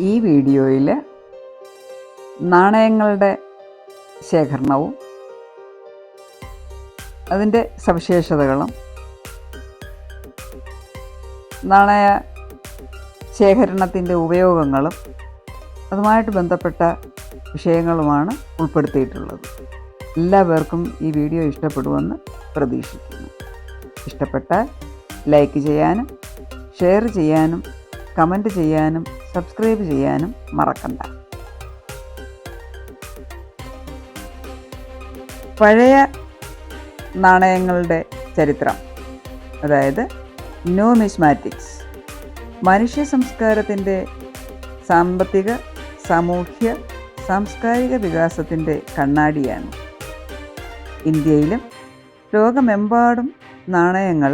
ഈ വീഡിയോയിൽ നാണയങ്ങളുടെ ശേഖരണവും അതിൻ്റെ സവിശേഷതകളും നാണയ ശേഖരണത്തിൻ്റെ ഉപയോഗങ്ങളും അതുമായിട്ട് ബന്ധപ്പെട്ട വിഷയങ്ങളുമാണ് ഉൾപ്പെടുത്തിയിട്ടുള്ളത്. എല്ലാവർക്കും ഈ വീഡിയോ ഇഷ്ടപ്പെടുമെന്ന് പ്രതീക്ഷിക്കുന്നു. ഇഷ്ടപ്പെട്ടാൽ ലൈക്ക് ചെയ്യാനും ഷെയർ ചെയ്യാനും കമൻറ്റ് ചെയ്യാനും സബ്സ്ക്രൈബ് ചെയ്യാനും മറക്കണ്ട. പഴയ നാണയങ്ങളുടെ ചരിത്രം, അതായത് ന്യൂമിസ്മാറ്റിക്സ്, മനുഷ്യ സംസ്കാരത്തിൻ്റെ സാമ്പത്തിക, സാമൂഹ്യ, സാംസ്കാരിക വികാസത്തിൻ്റെ കണ്ണാടിയാണ്. ഇന്ത്യയിലും ലോകമെമ്പാടും നാണയങ്ങൾ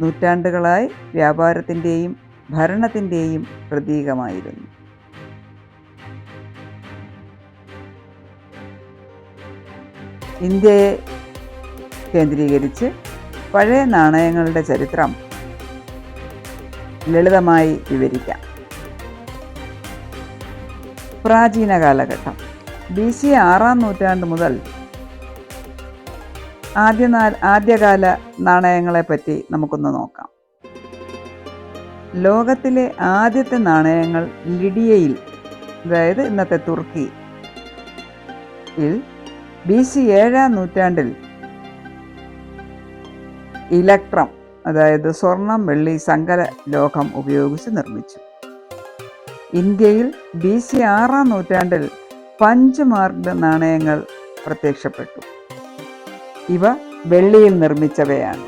നൂറ്റാണ്ടുകളായി വ്യാപാരത്തിൻ്റെയും ഭരണത്തിൻ്റെയും പ്രതീകമായിരുന്നു. ഇന്ത്യയെ കേന്ദ്രീകരിച്ച് പഴയ നാണയങ്ങളുടെ ചരിത്രം ലളിതമായി വിവരിക്കാം. പ്രാചീന കാലഘട്ടം BC 6-ാം നൂറ്റാണ്ട് മുതൽ ആദ്യകാല നാണയങ്ങളെപ്പറ്റി നമുക്കൊന്ന് നോക്കാം. ലോകത്തിലെ ആദ്യത്തെ നാണയങ്ങൾ ലിഡിയയിൽ, അതായത് ഇന്നത്തെ തുർക്കിയിൽ BC 7-ാം നൂറ്റാണ്ടിൽ ഇലക്ട്രം, അതായത് സ്വർണം, വെള്ളി, സങ്കര ലോഹം ഉപയോഗിച്ച് നിർമ്മിച്ചു. ഇന്ത്യയിൽ BC 6-ാം നൂറ്റാണ്ടിൽ പഞ്ച് മാർക്ക്ഡ് നാണയങ്ങൾ പ്രത്യക്ഷപ്പെട്ടു. ഇവ വെള്ളിയിൽ നിർമ്മിച്ചവയാണ്.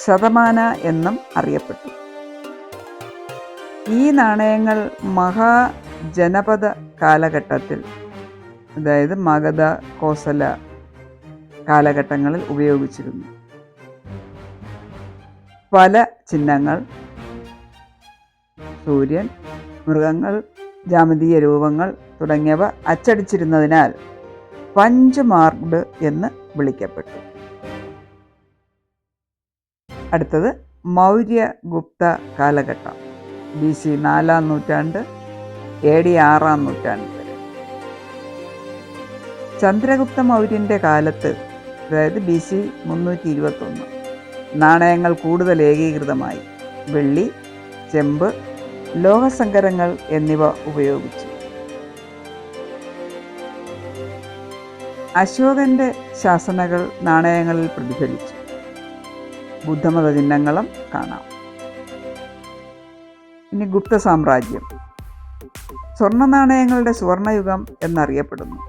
ശതമാന എന്നും അറിയപ്പെട്ടു. ഈ നാണയങ്ങൾ മഹാജനപദ കാലഘട്ടത്തിൽ, അതായത് മഗധ, കോസല കാലഘട്ടങ്ങളിൽ ഉപയോഗിച്ചിരുന്നു. പല ചിഹ്നങ്ങൾ, സൂര്യൻ, മൃഗങ്ങൾ, ജാമിതീയ രൂപങ്ങൾ തുടങ്ങിയവ അച്ചടിച്ചിരുന്നതിനാൽ പഞ്ച് മാർക്ക്ഡ് എന്ന് വിളിക്കപ്പെട്ടു. അടുത്തത് മൗര്യഗുപ്ത കാലഘട്ടം, BC 4-ാം നൂറ്റാണ്ട് AD 6-ാം നൂറ്റാണ്ട് വരെ. ചന്ദ്രഗുപ്ത മൗര്യൻ്റെ കാലത്ത്, അതായത് BC 321, നാണയങ്ങൾ കൂടുതൽ ഏകീകൃതമായി. വെള്ളി, ചെമ്പ്, ലോഹസങ്കരങ്ങൾ എന്നിവ ഉപയോഗിച്ചു. അശോകൻ്റെ ശാസനകൾ നാണയങ്ങളിൽ പ്രതിഫലിച്ചു. ബുദ്ധമത ചിഹ്നങ്ങളും കാണാം. ഇനി ഗുപ്ത സാമ്രാജ്യം, സ്വർണ്ണ നാണയങ്ങളുടെ സുവർണയുഗം എന്നറിയപ്പെടുന്നു.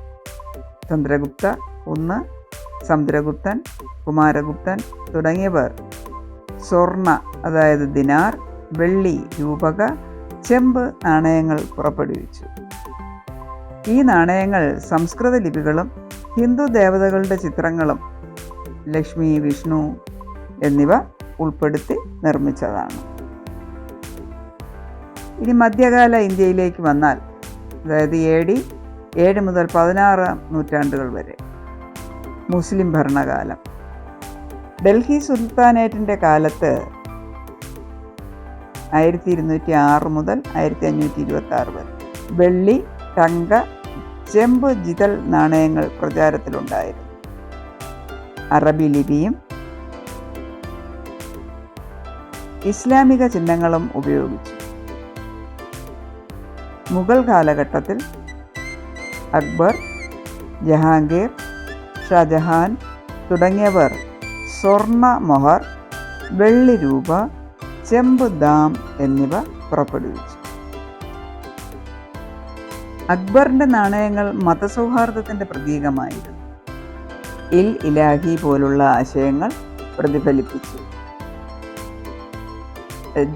ചന്ദ്രഗുപ്ത I, സമുദ്രഗുപ്തൻ, കുമാരഗുപ്തൻ തുടങ്ങിയവർ സ്വർണ്ണ, അതായത് ദിനാർ, വെള്ളി, രൂപക, ചെമ്പ് നാണയങ്ങൾ പുറപ്പെടുവിച്ചു. ഈ നാണയങ്ങൾ സംസ്കൃത ലിപികളും ഹിന്ദു ദേവതകളുടെ ചിത്രങ്ങളും ലക്ഷ്മി, വിഷ്ണു എന്നിവ ഉൾപ്പെടുത്തി നിർമ്മിച്ചതാണ്. ഇനി മധ്യകാല ഇന്ത്യയിലേക്ക് വന്നാൽ, അതായത് AD 7 മുതൽ 16-ാം നൂറ്റാണ്ടുകൾ വരെ, മുസ്ലിം ഭരണകാലം. ഡൽഹി സുൽത്താനേറ്റിൻ്റെ കാലത്ത് 1206 മുതൽ 1526 വരെ വെള്ളി, തങ്ക, ചെമ്പ്, ജിതൽ നാണയങ്ങൾ പ്രചാരത്തിലുണ്ടായിരുന്നു. അറബി ലിപിയും ഇസ്ലാമിക ചിഹ്നങ്ങളും ഉപയോഗിച്ചു. മുഗൾ കാലഘട്ടത്തിൽ അക്ബർ, ജഹാംഗീർ, ഷാജഹാൻ തുടങ്ങിയവർ സ്വർണ്ണ മൊഹർ, വെള്ളി രൂപ, ചെമ്പ് ദാം എന്നിവ പുറപ്പെടുവിച്ചു. അക്ബറിൻ്റെ നാണയങ്ങൾ മതസൗഹാർദ്ദത്തിൻ്റെ പ്രതീകമായിരുന്നു. ഇലാഹി പോലുള്ള ആശയങ്ങൾ പ്രതിഫലിപ്പിച്ചു.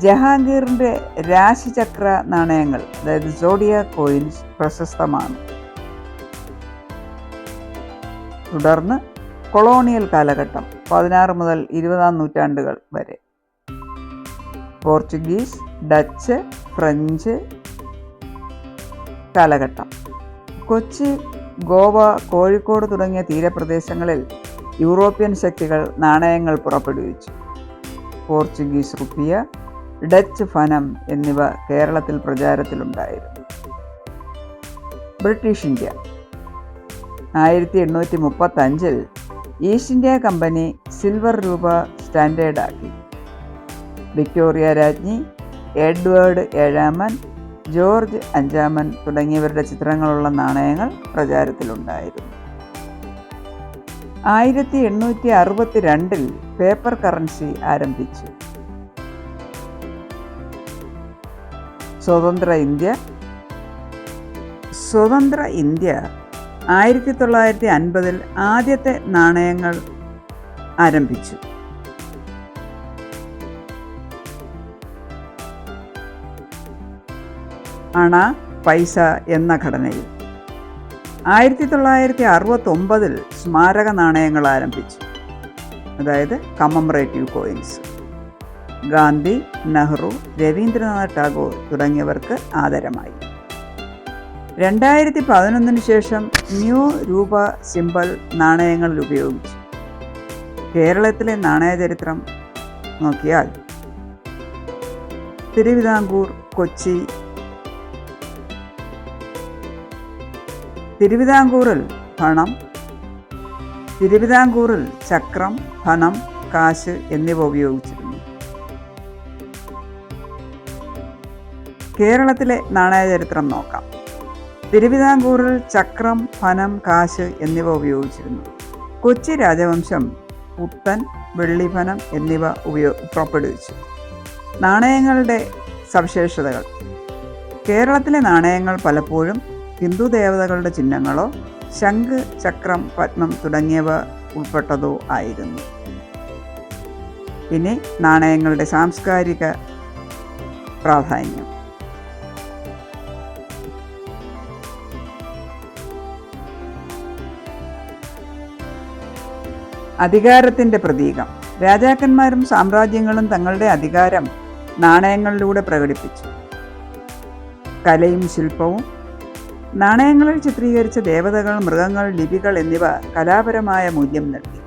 ജഹാംഗീറിൻ്റെ രാശിചക്ര നാണയങ്ങൾ, അതായത് സോഡിയാക് കോയിൻസ് പ്രശസ്തമാണ്. തുടർന്ന് കൊളോണിയൽ കാലഘട്ടം 16 മുതൽ 20-ാം നൂറ്റാണ്ടുകൾ വരെ. പോർച്ചുഗീസ്, ഡച്ച്, ഫ്രഞ്ച് കാലഘട്ടം. കൊച്ചി, ഗോവ, കോഴിക്കോട് തുടങ്ങിയ തീരപ്രദേശങ്ങളിൽ യൂറോപ്യൻ ശക്തികൾ നാണയങ്ങൾ പുറപ്പെടുവിച്ചു. പോർച്ചുഗീസ് റുപ്പിയ, ഡച്ച് ഫനം എന്നിവ കേരളത്തിൽ പ്രചാരത്തിലുണ്ടായിരുന്നു. British India 1835 East India Company silver രൂപ സ്റ്റാൻഡേർഡാക്കി. വിക്ടോറിയ രാജ്ഞി, എഡ്വേർഡ് ഏഴാമൻ, ജോർജ് അഞ്ചാമൻ തുടങ്ങിയവരുടെ ചിത്രങ്ങളുള്ള നാണയങ്ങൾ പ്രചാരത്തിലുണ്ടായിരുന്നു. 1862 പേപ്പർ കറൻസി ആരംഭിച്ചു. സ്വതന്ത്ര ഇന്ത്യ 1950 ആദ്യത്തെ നാണയങ്ങൾ ആരംഭിച്ചു. അണ, പൈസ എന്ന ഘടനയിൽ. 1969 സ്മാരക നാണയങ്ങൾ ആരംഭിച്ചു, അതായത് കമ്മമറേറ്റീവ് കോയിൻസ്. ഗാന്ധി, നെഹ്റു, രവീന്ദ്രനാഥ് ടാഗോർ തുടങ്ങിയവർക്ക് ആദരമായി. 2011 ശേഷം ന്യൂ രൂപ സിംബൽ നാണയങ്ങളിൽ ഉപയോഗിച്ചു. കേരളത്തിലെ നാണയചരിത്രം നോക്കിയാൽ തിരുവിതാംകൂർ, കൊച്ചി. തിരുവിതാംകൂറിൽ ചക്രം, ധനം, കാശ് എന്നിവ ഉപയോഗിച്ചിരുന്നു. കേരളത്തിലെ നാണയചരിത്രം നോക്കാം. തിരുവിതാംകൂറിൽ ചക്രം, ധനം, കാശ് എന്നിവ ഉപയോഗിച്ചിരുന്നു. കൊച്ചി രാജവംശം പുത്തൻ, വെള്ളിധനം എന്നിവ പുറപ്പെടുവിച്ചു. നാണയങ്ങളുടെ സവിശേഷതകൾ. കേരളത്തിലെ നാണയങ്ങൾ പലപ്പോഴും ഹിന്ദു ദേവതകളുടെ ചിഹ്നങ്ങളോ ശംഖ്, ചക്രം, പത്മം തുടങ്ങിയവ ഉൾപ്പെട്ടതോ ആയിരുന്നു. ഇനി നാണയങ്ങളുടെ സാംസ്കാരിക പ്രാധാന്യം. അധികാരത്തിൻ്റെ പ്രതീകം. രാജാക്കന്മാരും സാമ്രാജ്യങ്ങളും തങ്ങളുടെ അധികാരം നാണയങ്ങളിലൂടെ പ്രകടിപ്പിച്ചു. കലയും ശില്പവും. നാണയങ്ങളിൽ ചിത്രീകരിച്ച ദേവതകൾ, മൃഗങ്ങൾ, ലിപികൾ എന്നിവ കലാപരമായ മൂല്യം നൽകി.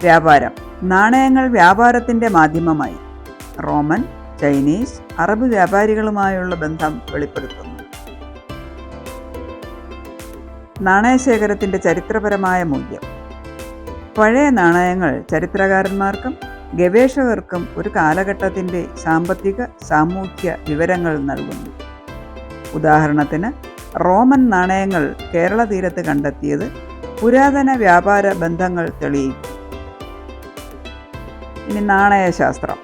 വ്യാപാരം. നാണയങ്ങൾ വ്യാപാരത്തിൻ്റെ മാധ്യമമായി. റോമൻ, ചൈനീസ്, അറബ് വ്യാപാരികളുമായുള്ള ബന്ധം വെളിപ്പെടുത്തുന്നു. നാണയശേഖരത്തിൻ്റെ ചരിത്രപരമായ മൂല്യം. പഴയ നാണയങ്ങൾ ചരിത്രകാരന്മാർക്കും ഗവേഷകർക്കും ഒരു കാലഘട്ടത്തിൻ്റെ സാമ്പത്തിക, സാമൂഹ്യ വിവരങ്ങൾ നൽകുന്നു. ഉദാഹരണത്തിന്, റോമൻ നാണയങ്ങൾ കേരള തീരത്ത് കണ്ടെത്തിയത് പുരാതന വ്യാപാര ബന്ധങ്ങൾ തെളിയിക്കും. ഇനി നാണയശാസ്ത്രം,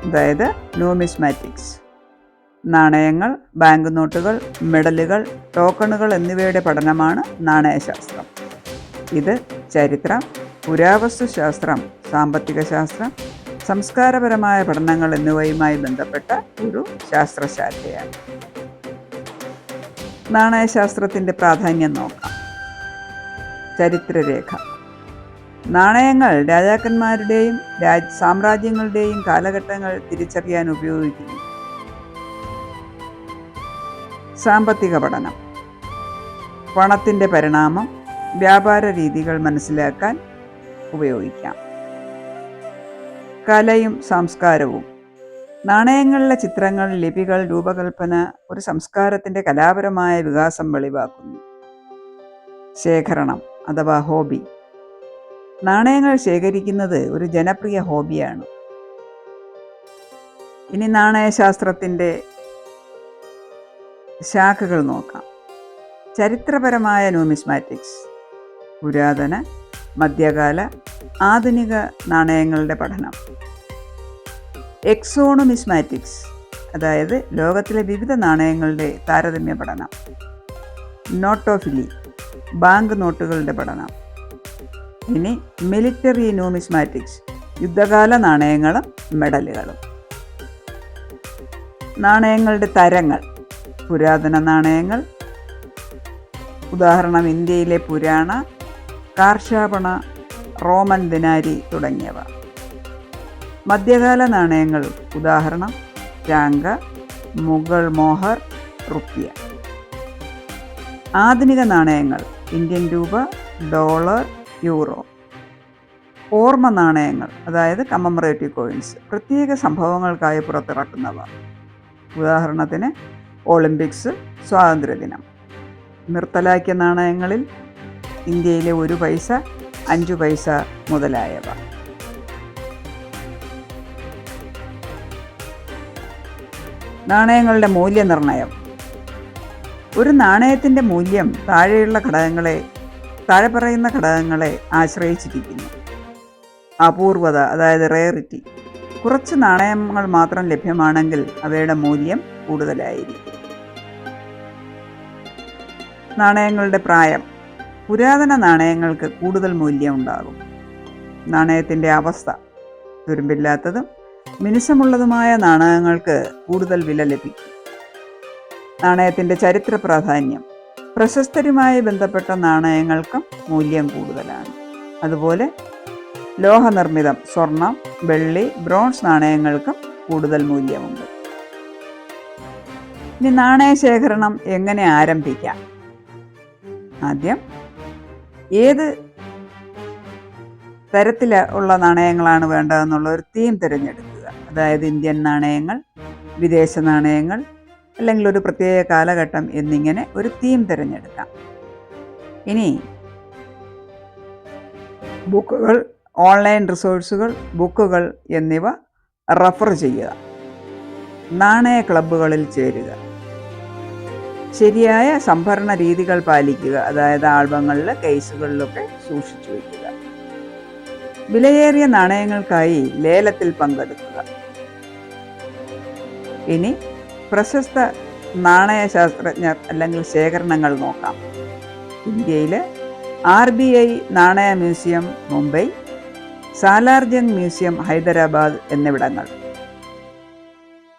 അതായത് ന്യൂമിസ്മാറ്റിക്സ്. നാണയങ്ങൾ, ബാങ്ക് നോട്ടുകൾ, മെഡലുകൾ, ടോക്കണുകൾ എന്നിവയുടെ പഠനമാണ് നാണയശാസ്ത്രം. ഇത് ചരിത്രം, പുരാവസ്തുശാസ്ത്രം, സാമ്പത്തിക ശാസ്ത്രം, സംസ്കാരപരമായ പഠനങ്ങൾ എന്നിവയുമായി ബന്ധപ്പെട്ട ഒരു ശാസ്ത്രശാഖയാണ്. നാണയശാസ്ത്രത്തിൻ്റെ പ്രാധാന്യം നോക്കാം. ചരിത്രരേഖ. നാണയങ്ങൾ രാജാക്കന്മാരുടെയും സാമ്രാജ്യങ്ങളുടെയും കാലഘട്ടങ്ങൾ തിരിച്ചറിയാൻ ഉപയോഗിക്കുന്നു. സാമ്പത്തിക പഠനം. പണത്തിൻ്റെ പരിണാമം, വ്യാപാര രീതികൾ മനസ്സിലാക്കാൻ ഉപയോഗിക്കാം. കലയും സംസ്കാരവും. നാണയങ്ങളിലെ ചിത്രങ്ങൾ, ലിപികൾ, രൂപകൽപ്പന ഒരു സംസ്കാരത്തിൻ്റെ കലാപരമായ വികാസം വെളിവാക്കുന്നു. ശേഖരണം അഥവാ ഹോബി. നാണയങ്ങൾ ശേഖരിക്കുന്നത് ഒരു ജനപ്രിയ ഹോബിയാണ്. ഇനി നാണയശാസ്ത്രത്തിൻ്റെ ശാഖകൾ നോക്കാം. ചരിത്രപരമായ ന്യൂമിസ്മാറ്റിക്സ്. പുരാതന, മധ്യകാല, ആധുനിക നാണയങ്ങളുടെ പഠനം. എക്സോണുമിസ്മാറ്റിക്സ്, അതായത് ലോകത്തിലെ വിവിധ നാണയങ്ങളുടെ താരതമ്യ പഠനം. നോട്ടോഫിലി, ബാങ്ക് നോട്ടുകളുടെ പഠനം. ഇനി മിലിറ്ററി ന്യൂമിസ്മാറ്റിക്സ്, യുദ്ധകാല നാണയങ്ങളും മെഡലുകളും. നാണയങ്ങളുടെ തരങ്ങൾ. പുരാതന നാണയങ്ങൾ, ഉദാഹരണം ഇന്ത്യയിലെ പുരാണ, കാർഷാപണ, റോമൻ ദിനാരി തുടങ്ങിയവ. മധ്യകാല നാണയങ്ങൾ, ഉദാഹരണം ടാങ്ക, മുഗൾ മോഹർ, റുപ്യ. ആധുനിക നാണയങ്ങൾ, ഇന്ത്യൻ രൂപ, ഡോളർ, യൂറോ. ഓർമ്മ നാണയങ്ങൾ, അതായത് കമ്മമറേറ്റീവ് കോയിൻസ്, പ്രത്യേക സംഭവങ്ങൾക്കായി പുറത്തിറക്കുന്നവ. ഉദാഹരണത്തിന് ഒളിമ്പിക്സ്, സ്വാതന്ത്ര്യദിനം. നിർത്തലാക്കിയ നാണയങ്ങളിൽ ഇന്ത്യയിലെ 1 പൈസ, 5 പൈസ മുതലായവ. നാണയങ്ങളുടെ മൂല്യനിർണ്ണയം. ഒരു നാണയത്തിൻ്റെ മൂല്യം താഴെ പറയുന്ന ഘടകങ്ങളെ ആശ്രയിച്ചിരിക്കുന്നു. അപൂർവത, അതായത് റേറിറ്റി. കുറച്ച് നാണയങ്ങൾ മാത്രം ലഭ്യമാണെങ്കിൽ അവയുടെ മൂല്യം കൂടുതലായിരിക്കും. നാണയങ്ങളുടെ പ്രായം. പുരാതന നാണയങ്ങൾക്ക് കൂടുതൽ മൂല്യം ഉണ്ടാകും. നാണയത്തിൻ്റെ അവസ്ഥ. തുരുമ്പില്ലാത്തതും മിനുസമുള്ളതുമായ നാണയങ്ങൾക്ക് കൂടുതൽ വില ലഭിക്കും. നാണയത്തിൻ്റെ ചരിത്ര പ്രാധാന്യം. പ്രശസ്തരുമായി ബന്ധപ്പെട്ട നാണയങ്ങൾക്കും മൂല്യം കൂടുതലാണ്. അതുപോലെ ലോഹനിർമ്മിതം, സ്വർണം, വെള്ളി, ബ്രോൺസ് നാണയങ്ങൾക്കും കൂടുതൽ മൂല്യമുണ്ട്. ഇനി നാണയ ശേഖരണം എങ്ങനെ ആരംഭിക്കാം? ആദ്യം ഏത് തരത്തിലുള്ള നാണയങ്ങളാണ് വേണ്ടതെന്നുള്ള ഒരു തീം തിരഞ്ഞെടുക്കുക. അതായത് ഇന്ത്യൻ നാണയങ്ങൾ, വിദേശ നാണയങ്ങൾ, അല്ലെങ്കിൽ ഒരു പ്രത്യേക കാലഘട്ടം എന്നിങ്ങനെ ഒരു തീം തിരഞ്ഞെടുക്കാം. ഇനി ബുക്കുകൾ, ഓൺലൈൻ റിസോഴ്സുകൾ, ബുക്കുകൾ എന്നിവ റഫർ ചെയ്യുക. നാണയ ക്ലബ്ബുകളിൽ ചേരുക. ശരിയായ സംഭരണ രീതികൾ പാലിക്കുക. അതായത് ആൽബങ്ങളിൽ, കേസുകളിലൊക്കെ സൂക്ഷിച്ചു വയ്ക്കുക. വിലയേറിയ നാണയങ്ങൾക്കായി ലേലത്തിൽ പങ്കെടുക്കുക. ഇനി പ്രശസ്ത നാണയശാസ്ത്രജ്ഞർ അല്ലെങ്കിൽ ശേഖരണങ്ങൾ നോക്കാം. ഇന്ത്യയിലെ RBI നാണയ മ്യൂസിയം മുംബൈ, സാലാർജംഗ് മ്യൂസിയം ഹൈദരാബാദ് എന്നിവിടങ്ങൾ.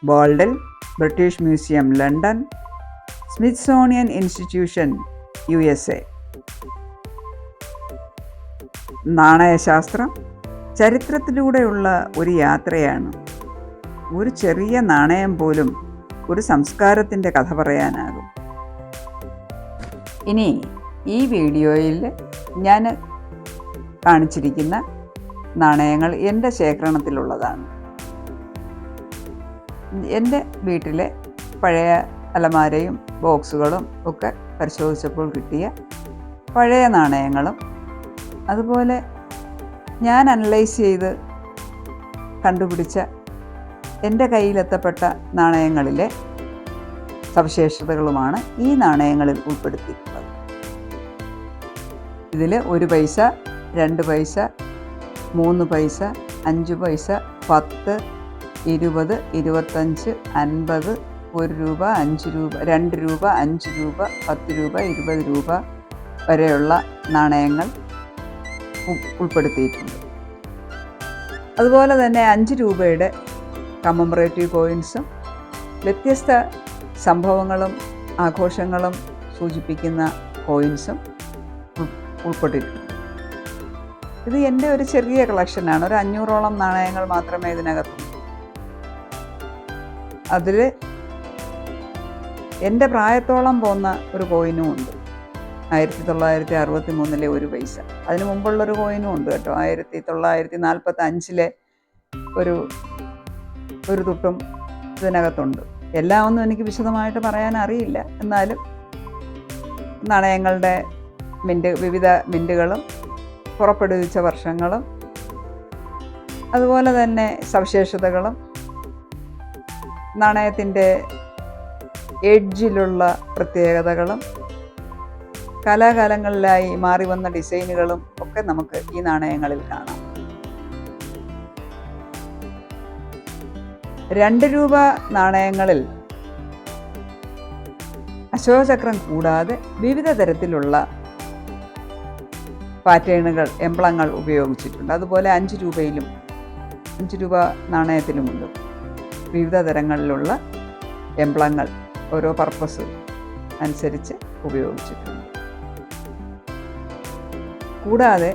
ബോൾഡൽ British Museum London, Smithsonian Institution USA. നാണയശാസ്ത്രം ചരിത്രത്തിലൂടെയുള്ള ഒരു യാത്രയാണ്. ഒരു ചെറിയ നാണയം പോലും ഒരു സംസ്കാരത്തിൻ്റെ കഥ പറയാനാകും. ഇനി ഈ വീഡിയോയിൽ ഞാൻ കാണിച്ചിരിക്കുന്ന നാണയങ്ങൾ എൻ്റെ ശേഖരണത്തിലുള്ളതാണ്. എൻ്റെ വീട്ടിലെ പഴയ അലമാരയും ബോക്സുകളും ഒക്കെ പരിശോധിച്ചപ്പോൾ കിട്ടിയ പഴയ നാണയങ്ങളും, അതുപോലെ ഞാൻ അനലൈസ് ചെയ്ത് കണ്ടുപിടിച്ച എൻ്റെ കയ്യിലെത്തപ്പെട്ട നാണയങ്ങളിലെ സവിശേഷതകളുമാണ് ഈ നാണയങ്ങളിൽ ഉൾപ്പെടുത്തിയിട്ടുള്ളത്. ഇതിൽ 1 പൈസ, 2 പൈസ, 3 പൈസ, 5 പൈസ, 10, 20, 25, 50, 1 രൂപ, 5 രൂപ, 2 രൂപ, 5 രൂപ, 10 രൂപ, 20 രൂപ വരെയുള്ള നാണയങ്ങൾ ഉൾപ്പെടുത്തിയിട്ടുണ്ട്. അതുപോലെ തന്നെ 5 രൂപയുടെ കമ്മമറേറ്റീവ് കോയിൻസും വ്യത്യസ്ത സംഭവങ്ങളും ആഘോഷങ്ങളും സൂചിപ്പിക്കുന്ന കോയിൻസും ഉൾപ്പെട്ടിട്ടുണ്ട്. ഇത് എൻ്റെ ഒരു ചെറിയ കളക്ഷനാണ്. ഒരു 500ഓളം നാണയങ്ങൾ മാത്രമേ ഇതിനകത്തുള്ളൂ. അതിൽ എൻ്റെ പ്രായത്തോളം പോന്ന ഒരു കോയിനും ഉണ്ട്. 1963 1 പൈസ. അതിന് മുമ്പുള്ളൊരു കോയിനും ഉണ്ട് കേട്ടോ. 1945 ഒരു തുട്ടും ഇതിനകത്തുണ്ട്. എല്ലാം ഒന്നും എനിക്ക് വിശദമായിട്ട് പറയാൻ അറിയില്ല. എന്നാലും നാണയങ്ങളുടെ വിവിധ മിൻറ്റുകളും പുറപ്പെടുവിച്ച വർഷങ്ങളും അതുപോലെ തന്നെ സവിശേഷതകളും നാണയത്തിൻ്റെ എഡ്ജിലുള്ള പ്രത്യേകതകളും കാലാകാലങ്ങളിലായി മാറി വന്ന ഡിസൈനുകളും ഒക്കെ നമുക്ക് ഈ നാണയങ്ങളിൽ കാണാം. 2 രൂപ നാണയങ്ങളിൽ അശോകചക്രം കൂടാതെ വിവിധ തരത്തിലുള്ള പാറ്റേണുകൾ, എംബ്ലങ്ങൾ ഉപയോഗിച്ചിട്ടുണ്ട്. അതുപോലെ 5 രൂപയിലും 5 രൂപ നാണയത്തിലുമുണ്ട് വിവിധ തരങ്ങളിലുള്ള എംബ്ലങ്ങൾ ഓരോ പർപ്പസ് അനുസരിച്ച് ഉപയോഗിച്ചിട്ടുണ്ട്. കൂടാതെ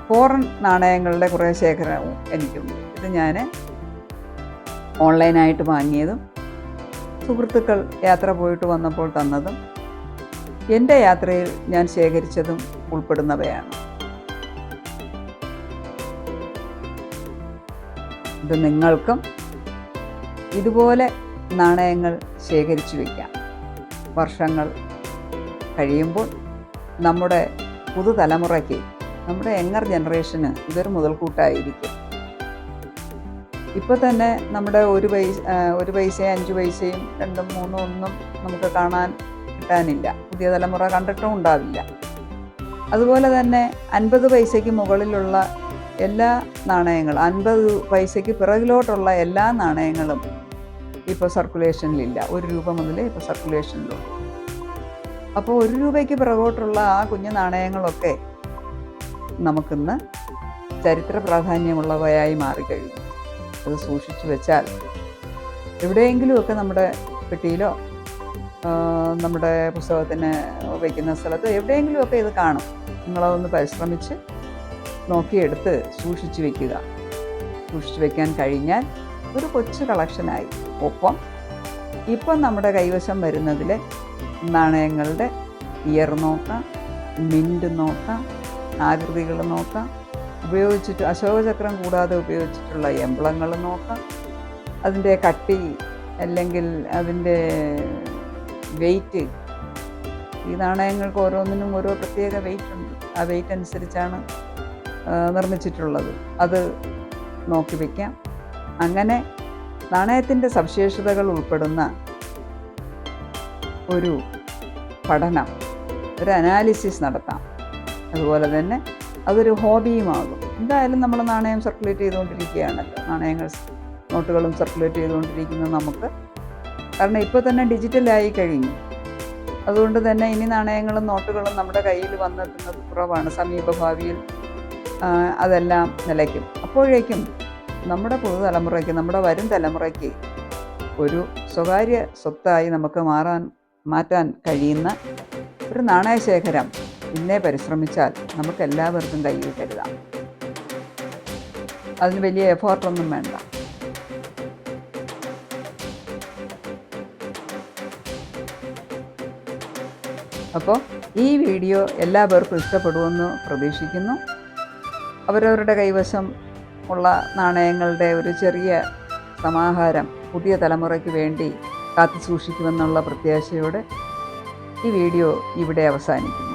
ഫോറിൻ നാണയങ്ങളുടെ കുറേ ശേഖരവും എനിക്കുണ്ട്. ഇത് ഞാൻ ഓൺലൈനായിട്ട് വാങ്ങിയതും സുഹൃത്തുക്കൾ യാത്ര പോയിട്ട് വന്നപ്പോൾ തന്നതും എൻ്റെ യാത്രയിൽ ഞാൻ ശേഖരിച്ചതും ഉൾപ്പെടുന്നവയാണ്. ഇത് നിങ്ങൾക്കും ഇതുപോലെ നാണയങ്ങൾ ശേഖരിച്ചു വയ്ക്കാം. വർഷങ്ങൾ കഴിയുമ്പോൾ നമ്മുടെ പുതുതലമുറയ്ക്ക്, നമ്മുടെ യങ്ങർ ജനറേഷന് ഇതൊരു മുതൽക്കൂട്ടായിരിക്കും. ഇപ്പോൾ തന്നെ നമ്മുടെ ഒരു പൈസയും 5 പൈസയും 2ഉം 3ഉം ഒന്നും നമുക്ക് കിട്ടാനില്ല. പുതിയ തലമുറ കണ്ടിട്ടും ഉണ്ടാവില്ല. അതുപോലെ തന്നെ 50 പൈസയ്ക്ക് മുകളിലുള്ള എല്ലാ നാണയങ്ങളും, 50 പൈസയ്ക്ക് പിറകിലോട്ടുള്ള എല്ലാ നാണയങ്ങളും ഇപ്പോൾ സർക്കുലേഷനിലില്ല. 1 രൂപ മുതൽ ഇപ്പോൾ സർക്കുലേഷനിലുണ്ട്. അപ്പോൾ 1 രൂപയ്ക്ക് പിറകോട്ടുള്ള ആ കുഞ്ഞു നാണയങ്ങളൊക്കെ നമുക്കിന്ന് ചരിത്ര പ്രാധാന്യമുള്ളവയായി മാറിക്കഴിഞ്ഞു. അത് സൂക്ഷിച്ചു വെച്ചാൽ എവിടെയെങ്കിലുമൊക്കെ നമ്മുടെ പെട്ടിയിലോ നമ്മുടെ പുസ്തകത്തിന് വയ്ക്കുന്ന സ്ഥലത്തോ എവിടെയെങ്കിലുമൊക്കെ ഇത് കാണും. നിങ്ങളതൊന്ന് പരിശ്രമിച്ച് നോക്കിയെടുത്ത് സൂക്ഷിച്ചു വയ്ക്കുക. സൂക്ഷിച്ചു വയ്ക്കാൻ കഴിഞ്ഞാൽ ഒരു കൊച്ചു കളക്ഷനായി. ഒപ്പം ഇപ്പം നമ്മുടെ കൈവശം വരുന്നതിൽ നാണയങ്ങളുടെ ഇയർ നോക്കാം, മിൻറ്റ് നോക്കാം, ആകൃതികൾ നോക്കാം, ഉപയോഗിച്ചിട്ട് അശോകചക്രം കൂടാതെ ഉപയോഗിച്ചിട്ടുള്ള എംബ്ലങ്ങൾ നോക്കാം, അതിൻ്റെ കട്ടി അല്ലെങ്കിൽ അതിൻ്റെ വെയ്റ്റ്. ഈ നാണയങ്ങൾക്ക് ഓരോന്നിനും ഓരോ പ്രത്യേക വെയ്റ്റ് ഉണ്ട്. ആ വെയ്റ്റ് അനുസരിച്ചാണ് നിർമ്മിച്ചിട്ടുള്ളത്. അത് നോക്കി വയ്ക്കാം. അങ്ങനെ നാണയത്തിൻ്റെ സവിശേഷതകൾ ഉൾപ്പെടുന്ന ഒരു പഠനം, ഒരു അനാലിസിസ് നടത്താം. അതുപോലെ തന്നെ അതൊരു ഹോബിയുമാകും. എന്തായാലും നമ്മൾ നാണയം സർക്കുലേറ്റ് ചെയ്തുകൊണ്ടിരിക്കുകയാണല്ലോ. നോട്ടുകളും സർക്കുലേറ്റ് ചെയ്തുകൊണ്ടിരിക്കുന്നത് നമുക്ക്. കാരണം ഇപ്പോൾ തന്നെ ഡിജിറ്റലായി കഴിഞ്ഞു. അതുകൊണ്ട് തന്നെ ഇനി നാണയങ്ങളും നോട്ടുകളും നമ്മുടെ കയ്യിൽ വന്നെത്തുന്നത് കുറവാണ്. സമീപഭാവിയിൽ അതെല്ലാം നിലയ്ക്കും. അപ്പോഴേക്കും നമ്മുടെ പുതുതലമുറയ്ക്ക്, നമ്മുടെ വരും തലമുറയ്ക്ക് ഒരു സ്വകാര്യ സ്വത്തായി നമുക്ക് മാറ്റാൻ കഴിയുന്ന ഒരു നാണയശേഖരം ഇന്നേ പരിശ്രമിച്ചാൽ നമുക്ക് എല്ലാവർക്കും കയ്യിൽ കരുതാം. അതിന് വലിയ എഫേർട്ടൊന്നും വേണ്ട. അപ്പോൾ ഈ വീഡിയോ എല്ലാവർക്കും ഇഷ്ടപ്പെടുമെന്ന് പ്രതീക്ഷിക്കുന്നു. അവരവരുടെ കൈവശം ഉള്ള നാണയങ്ങളുടെ ഒരു ചെറിയ സമാഹാരം പുതിയ തലമുറയ്ക്ക് വേണ്ടി കാത്തു സൂക്ഷിക്കുമെന്നുള്ള പ്രത്യാശയോടെ ഈ വീഡിയോ ഇവിടെ അവസാനിക്കുന്നു.